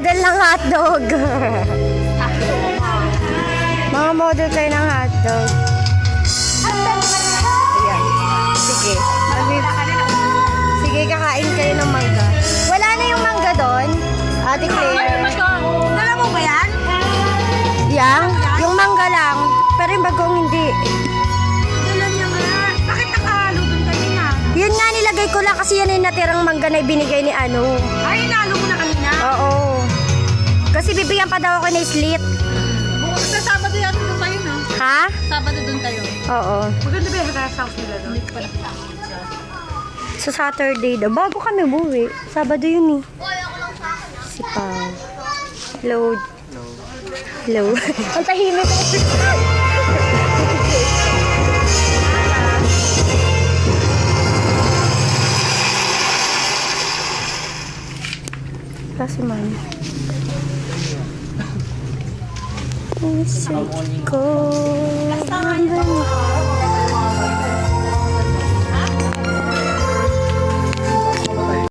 model ng hotdog. Mga model kayo ng hotdog. Ayan. Sige. Sige, kakain kayo ng mangga. Wala na yung mangga doon? Ate Claire. Dala mo ba yan? Yang? Yung mangga lang. Pero yung bagong hindi. Dala niya nga. Bakit nakahalo dun kanina? Yun nga, nilagay ko lang kasi yan yung natirang mangga na ibinigay ni ano. Ay, inalo mo na kanina? Oo. Kasi bibigyan pa daw ako ng slit. Bukas sa Sabado yan doon tayo, no? Ha? Sabado doon tayo. Oo. Maganda ba yung rest house nila doon? Sa Saturday daw. Bago kami buwi. Sabado yun eh. Si Pao. Hello. Hello. Ang tahimik ko. Kasi man. Isip ko.